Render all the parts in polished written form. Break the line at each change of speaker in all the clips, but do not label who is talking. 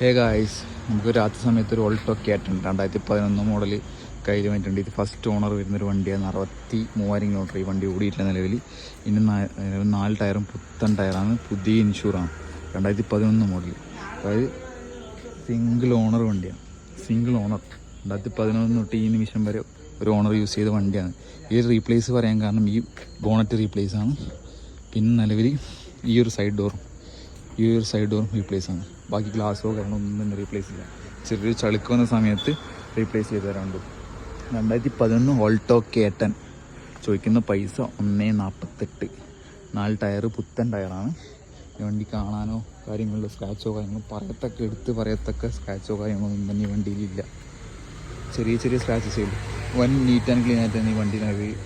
Guys, നമുക്ക് രാത്രി സമയത്ത് ഒരു ഓൾട്ടോ കേട്ടുണ്ട് 2011 മോഡൽ കയ്യിൽ വന്നിട്ടുണ്ട്. ഇത് ഫസ്റ്റ് ഓണർ വരുന്നൊരു വണ്ടിയാണ്. 63,000 കിലോമീറ്റർ ഈ വണ്ടി ഓടിയിട്ടില്ല നിലവിൽ. ഇനി 4 ടയറും പുത്തൻ ടയറാണ്, പുതിയ ഇൻഷൂറാണ്. 2011 മോഡൽ, അതായത് സിംഗിൾ ഓണർ വണ്ടിയാണ്. സിംഗിൾ ഓണർ 2011 തൊട്ട് ഈ നിമിഷം വരെ ഒരു ഓണർ യൂസ് ചെയ്ത വണ്ടിയാണ്. ഈ റീപ്ലേസ് പറയാൻ കാരണം ഈ ബോണറ്റ് റീപ്ലേസ് ആണ്. പിന്നെ നിലവിൽ ഈ ഒരു സൈഡ് ഡോറും റീപ്ലേസ് ആണ്. ബാക്കി ഗ്ലാസ്സോ കാര്യങ്ങളൊന്നും തന്നെ റീപ്ലേസ് ഇല്ല. ചെറിയൊരു ചളുക്ക് വന്ന സമയത്ത് റീപ്ലേസ് ചെയ്ത് തരാറുണ്ട്. 2011 ഓൾട്ടോ K10. ചോദിക്കുന്ന പൈസ 1,48. 4 ടയർ പുത്തൻ ടയറാണ്. ഈ വണ്ടി കാണാനോ കാര്യങ്ങളിലോ സ്ക്രാച്ചോ കാര്യങ്ങളോ പറയത്തക്ക സ്ക്രാച്ചോ കാര്യങ്ങളൊന്നും തന്നെ ഈ വണ്ടിയിലില്ല. ചെറിയ സ്ക്രാച്ചസ് ഉള്ളൂ. വൻ നീറ്റ് ആൻഡ് ക്ലീൻ ആയിട്ടാണ് ഈ വണ്ടി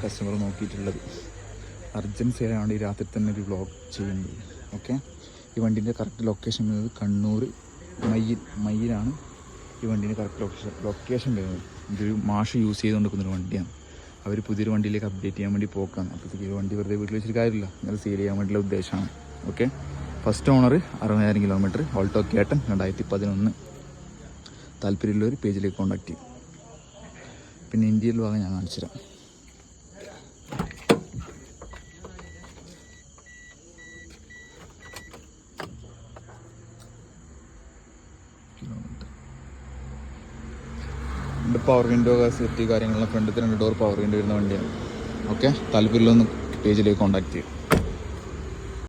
കസ്റ്റമർ നോക്കിയിട്ടുള്ളത്. അർജൻസി ആയതുകൊണ്ട് ഈ രാത്രി തന്നെ ഒരു വ്ളോഗ് ചെയ്യുന്നത്. ഓക്കെ, ഈ വണ്ടീൻ്റെ കറക്റ്റ് ലൊക്കേഷൻ വരുന്നത് കണ്ണൂർ മയ്യിലാണ് ഈ വണ്ടീൻ്റെ കറക്റ്റ് ലൊക്കേഷൻ വരുന്നത്. ഇതൊരു മാഷ് യൂസ് ചെയ്തുകൊണ്ടിരിക്കുന്നൊരു വണ്ടിയാണ്. അവർ പുതിയൊരു വണ്ടിയിലേക്ക് അപ്ഡേറ്റ് ചെയ്യാൻ വേണ്ടി പോക്കാണ്. അപ്പോഴത്തേക്ക് ഈ വണ്ടി വെറുതെ വീട്ടിൽ വെച്ചിട്ട് കാര്യമില്ല, ഇങ്ങനെ സെയിൽ ചെയ്യാൻ വേണ്ടിയുള്ള ഉദ്ദേശമാണ്. Okay, first owner 60,000 kilometre Alto K10 2011. താല്പര്യമുള്ളവർ പേജിലേക്ക് കോൺടാക്ട് ചെയ്യും. പിന്നെ ഇന്ത്യയിൽ ഭാഗം ഞാൻ കാണിച്ചു തരാം. പവർ വിൻഡോ സെറ്റ് കാര്യങ്ങളെല്ലാം ഫ്രണ്ടിൽ 2 ഡോർ പവർ വിൻഡോ വരുന്ന വണ്ടിയാണ്. ഓക്കെ, താല്പര്യമുള്ളൊന്ന് പേജിലേക്ക് കോൺടാക്ട് ചെയ്യും.